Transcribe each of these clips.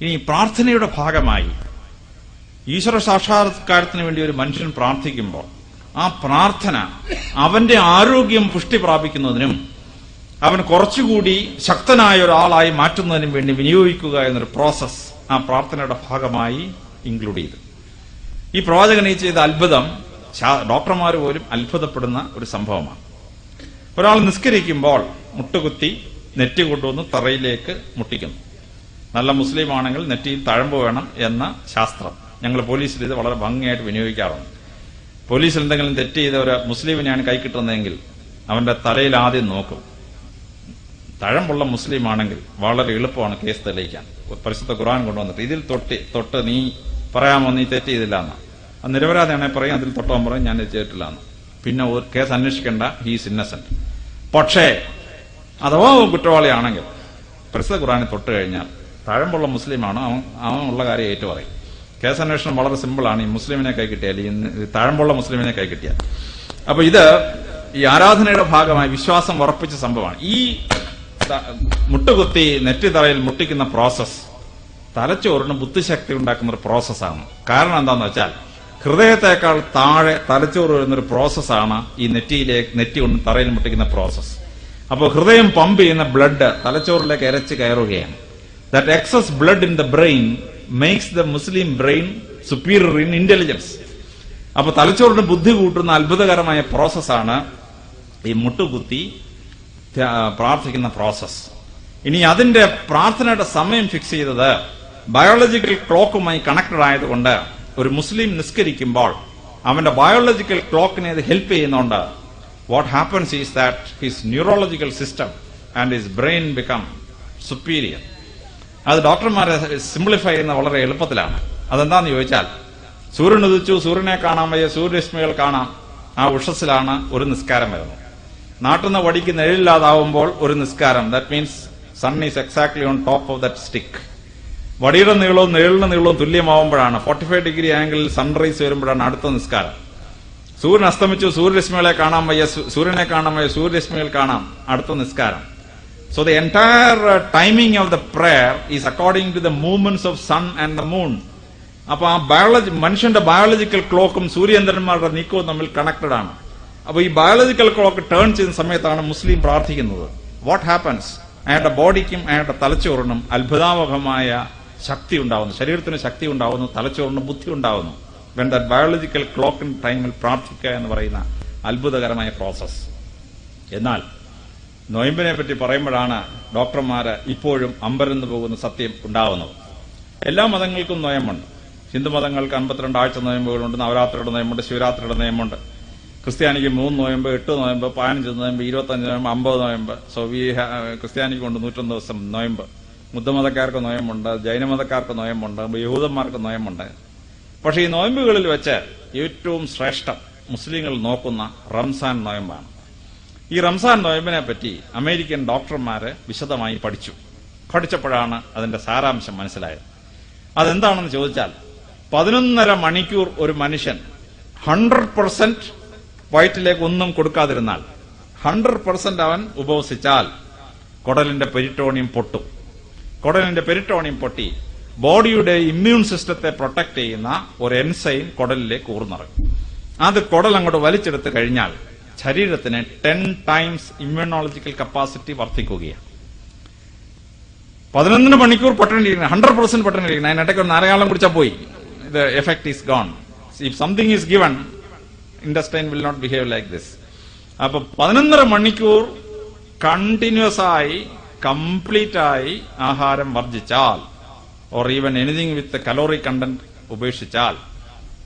ഇനി പ്രാർത്ഥനയുടെ ഭാഗമായി ഈശ്വര സാക്ഷാത്കാരത്തിന് വേണ്ടി ഒരു മനുഷ്യൻ പ്രാർത്ഥിക്കുമ്പോൾ ആ പ്രാർത്ഥന അവന്റെ ആരോഗ്യം പുഷ്ടി പ്രാപിക്കുന്നതിനും അവൻ കുറച്ചുകൂടി ശക്തനായ ഒരാളായി മാറ്റുന്നതിനും വേണ്ടി വിനിയോഗിക്കുക എന്നൊരു പ്രോസസ് ആ പ്രാർത്ഥനയുടെ ഭാഗമായി ഇൻക്ലൂഡ് ചെയ്തു. ഈ പ്രവാചകൻ ഈ ചെയ്ത അത്ഭുതം ഡോക്ടർമാർ പോലും അത്ഭുതപ്പെടുന്ന ഒരു സംഭവമാണ്. ഒരാൾ നിസ്കരിക്കുമ്പോൾ മുട്ടുകുത്തി നെറ്റി കൊണ്ടുവന്ന് തറയിലേക്ക് മുട്ടിക്കുന്നു. നല്ല മുസ്ലിം ആണെങ്കിൽ നെറ്റിയിൽ തഴമ്പ് വേണം എന്ന ശാസ്ത്രം ഞങ്ങൾ പോലീസിൽ ഇത് വളരെ ഭംഗിയായിട്ട് വിനിയോഗിക്കാറുണ്ട്. പോലീസിൽ എന്തെങ്കിലും തെറ്റ് ചെയ്ത ഒരു മുസ്ലിമിനെയാണ് കൈ കിട്ടുന്നതെങ്കിൽ അവന്റെ തലയിൽ ആദ്യം നോക്കും. തഴമ്പുള്ള മുസ്ലിം ആണെങ്കിൽ വളരെ എളുപ്പമാണ് കേസ് തെളിയിക്കാൻ. പരിശുദ്ധ ഖുർആൻ കൊണ്ടുവന്നിട്ട് ഇതിൽ തൊട്ട് നീ പറയാമോ നീ തെറ്റ് ചെയ്തില്ല എന്ന്. അത് നിരപരാധിയാണെങ്കിൽ പറയും അതിൽ തൊട്ടാൻ പറയും ഞാൻ ചെയ്തിട്ടില്ല എന്ന്. പിന്നെ കേസ് അന്വേഷിക്കേണ്ട, ഹീസ് ഇന്നസെന്റ്. പക്ഷേ അഥവാ കുറ്റവാളിയാണെങ്കിൽ പരിശുദ്ധ ഖുർആനിൽ തൊട്ട് കഴിഞ്ഞാൽ തഴമ്പുള്ള മുസ്ലിമാണ് അവൻ ഉള്ള കാര്യം ഏറ്റു പറയും. കേസ് അന്വേഷണം വളരെ സിമ്പിളാണ്. ഈ മുസ്ലിമിനെ കൈ കിട്ടിയാൽ, ഈ തഴമ്പുള്ള മുസ്ലിമിനെ കൈ കിട്ടിയാൽ. അപ്പൊ ഇത് ഈ ആരാധനയുടെ ഭാഗമായി വിശ്വാസം ഉറപ്പിച്ച സംഭവമാണ്. ഈ മുട്ടുകുത്തി നെറ്റിത്തറയിൽ മുട്ടിക്കുന്ന പ്രോസസ് തലച്ചോറിന് ബുദ്ധിശക്തി ഉണ്ടാക്കുന്ന ഒരു പ്രോസസ്സാണ്. കാരണം എന്താണെന്ന് വെച്ചാൽ ഹൃദയത്തെക്കാൾ താഴെ തലച്ചോറ് വരുന്നൊരു പ്രോസസ്സാണ് ഈ നെറ്റി കൊണ്ട് തറയിൽ മുട്ടിക്കുന്ന പ്രോസസ്. അപ്പോൾ ഹൃദയം പമ്പ് ചെയ്യുന്ന ബ്ലഡ് തലച്ചോറിലേക്ക് ഇരച്ച് കയറുകയാണ്. That excess blood in the brain makes the Muslim brain superior in intelligence. അപ്പൊ തലച്ചോറിന് ബുദ്ധി കൂട്ടുന്ന അത്ഭുതകരമായ പ്രോസസ്സാണ് ഈ മുട്ടുകുത്തി പ്രാർത്ഥിക്കുന്ന പ്രോസസ്. ഇനി അതിന്റെ പ്രാർത്ഥനയുടെ സമയം ഫിക്സ് ചെയ്തത് ബയോളജിക്കൽ ക്ലോക്കുമായി കണക്റ്റഡ് ആയതുകൊണ്ട് ഒരു മുസ്ലിം നിസ്കരിക്കുമ്പോൾ അവന്റെ ബയോളജിക്കൽ ക്ലോക്കിനെ ഇത് ഹെൽപ്പ് ചെയ്യുന്നുണ്ട്. What happens is that his neurological system and his brain become superior. അത് ഡോക്ടർമാരെ സിംപ്ലിഫൈ ചെയ്യുന്ന വളരെ എളുപ്പത്തിലാണ്. അതെന്താന്ന് ചോദിച്ചാൽ സൂര്യൻ ഉദിച്ചു, സൂര്യനെ കാണാൻ വയ്യ, സൂര്യരശ്മികൾ കാണാം. ആ ഉഷസ്സിലാണ് ഒരു നിസ്കാരം വരുന്നത്. നാട്ടിൽ നിന്ന് വടിക്ക് നിഴലില്ലാതാവുമ്പോൾ ഒരു നിസ്കാരം. That means sun is exactly on top of that stick. വടിയുടെ നീളവും നിഴലിന്റെ നീളവും തുല്യമാവുമ്പോഴാണ് 45 ഡിഗ്രി ആംഗിളിൽ സൺറൈസ് വരുമ്പോഴാണ് അടുത്ത നിസ്കാരം. സൂര്യൻ അസ്തമിച്ചു, സൂര്യരശ്മികളെ കാണാൻ വയ്യ, സൂര്യനെ കാണാൻ വയ്യ, സൂര്യരശ്മികൾ കാണാം, അടുത്ത നിസ്കാരം. So the entire timing of the prayer is according to the movements of sun and the moon. അപ്പൊ ആ മനുഷ്യന്റെ ബയോളജിക്കൽ ക്ലോക്കും സൂര്യചന്ദ്രന്മാരുടെ നീക്കവും തമ്മിൽ കണക്റ്റഡ് ആണ്. അപ്പൊ ഈ ബയോളജിക്കൽ ക്ലോക്ക് ടേൺ ചെയ്യുന്ന സമയത്താണ് മുസ്ലിം പ്രാർത്ഥിക്കുന്നത്. What happens? അയാളുടെ ബോഡിക്കും അയാളുടെ തലച്ചോറിനും അത്ഭുതാവഹമായ ശക്തി ഉണ്ടാവുന്നു, ശരീരത്തിന് ശക്തി ഉണ്ടാവുന്നു, തലച്ചോറിന് ബുദ്ധി ഉണ്ടാവുന്നു. വെൻ ദാറ്റ് ബയോളജിക്കൽ ക്ലോക്കിൻ ടൈമിൽ പ്രാർത്ഥിക്കുക എന്ന് പറയുന്ന അത്ഭുതകരമായ പ്രോസസ്. എന്നാൽ നൊയമ്പിനെ പറ്റി പറയുമ്പോഴാണ് ഡോക്ടർമാര് ഇപ്പോഴും അമ്പരന്ന് പോകുന്ന സത്യം ഉണ്ടാവുന്നത്. എല്ലാ മതങ്ങൾക്കും നൊയമ്പുണ്ട്. ഹിന്ദു മതങ്ങൾക്ക് 52 ആഴ്ച നൊയമ്പുകളുണ്ട്, നവരാത്രിയുടെ നൊയമ്പുണ്ട്, ശിവരാത്രിയുടെ നൊയമ്പുണ്ട്. ക്രിസ്ത്യാനിക്ക് 3 നൊയമ്പ്, 8 നൊയമ്പ്, 15 നൊയമ്പ്, 25 നൊയമ്പ്, 50 നൊയമ്പ്. സോ ക്രിസ്ത്യാനിക്ക് കൊണ്ട് 101 ദിവസം നൊയമ്പ്. ബുദ്ധമതക്കാർക്ക് നൊയമ്പുണ്ട്, ജൈനമതക്കാർക്ക് നൊയമ്പുണ്ട്, യഹൂദന്മാർക്ക് നൊയമ്പുണ്ട്. പക്ഷെ ഈ നൊയമ്പുകളിൽ വെച്ച് ഏറ്റവും ശ്രേഷ്ഠം മുസ്ലിങ്ങൾ നോക്കുന്ന റംസാൻ നൊയമ്പാണ്. ഈ റംസാൻ നൊയമ്പിനെ പറ്റി അമേരിക്കൻ ഡോക്ടർമാര് വിശദമായി പഠിച്ചപ്പോഴാണ് അതിന്റെ സാരാംശം മനസ്സിലായത്. അതെന്താണെന്ന് ചോദിച്ചാൽ 11.5 മണിക്കൂർ ഒരു മനുഷ്യൻ 100% വയറ്റിലേക്ക് ഒന്നും കൊടുക്കാതിരുന്നാൽ, 100% അവൻ ഉപവസിച്ചാൽ കുടലിന്റെ പെരിറ്റോണിയം പൊട്ടും. കുടലിന്റെ പെരിറ്റോണിയം പൊട്ടി ബോഡിയുടെ ഇമ്മ്യൂൺ സിസ്റ്റത്തെ പ്രൊട്ടക്ട് ചെയ്യുന്ന ഒരു എൻസൈം കുടലിലേക്ക് ഊർന്നിറങ്ങും. അത് കുടൽ അങ്ങോട്ട് വലിച്ചെടുത്ത് കഴിഞ്ഞാൽ ശരീരത്തിന് 10 ടൈംസ് ഇമ്മ്യൂണോളജിക്കൽ കപ്പാസിറ്റി വർദ്ധിക്കുകയാണ്. 11 മണിക്കൂർ പട്ടണിരിക്കണം, 100% പട്ടണിരിക്കണം. അതിനിടയ്ക്ക് ഒരു നാരകാലം കുടിച്ചാൽ പോയി, the effect is gone. If something is given, intestine will not behave like this. അപ്പൊ 11.5 മണിക്കൂർ കണ്ടിന്യൂസ് ആയി കംപ്ലീറ്റ് ആയി ആഹാരം വർജിച്ചാൽ, or even anything with calorie content ഉപേക്ഷിച്ചാൽ,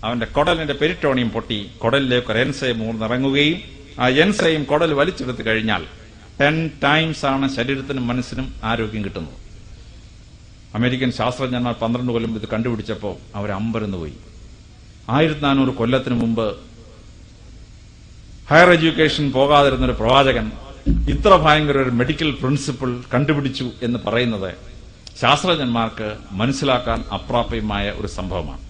അവന്റെ കുടലിന്റെ പെരിറ്റോണിയം പൊട്ടി കുടലിലേക്ക് ഒരു എൻസൈം ഊർന്നിറങ്ങുകയും ആ എൻസൈം കുടൽ വലിച്ചെടുത്ത് കഴിഞ്ഞാൽ 10 ടൈംസ് ആണ് ശരീരത്തിനും മനസ്സിനും ആരോഗ്യം കിട്ടുന്നത്. അമേരിക്കൻ ശാസ്ത്രജ്ഞന്മാർ 12 കൊല്ലം ഇത് കണ്ടുപിടിച്ചപ്പോൾ അവർ അമ്പരന്ന് പോയി. 1400 കൊല്ലത്തിന് മുമ്പ് ഹയർ എഡ്യൂക്കേഷൻ പോകാതിരുന്നൊരു പ്രവാചകൻ ഇത്ര ഭയങ്കര ഒരു മെഡിക്കൽ പ്രിൻസിപ്പിൾ കണ്ടുപിടിച്ചു എന്ന് പറയുന്നത് ശാസ്ത്രജ്ഞന്മാർക്ക് മനസ്സിലാക്കാൻ അപ്രാപ്യമായ ഒരു സംഭവമാണ്.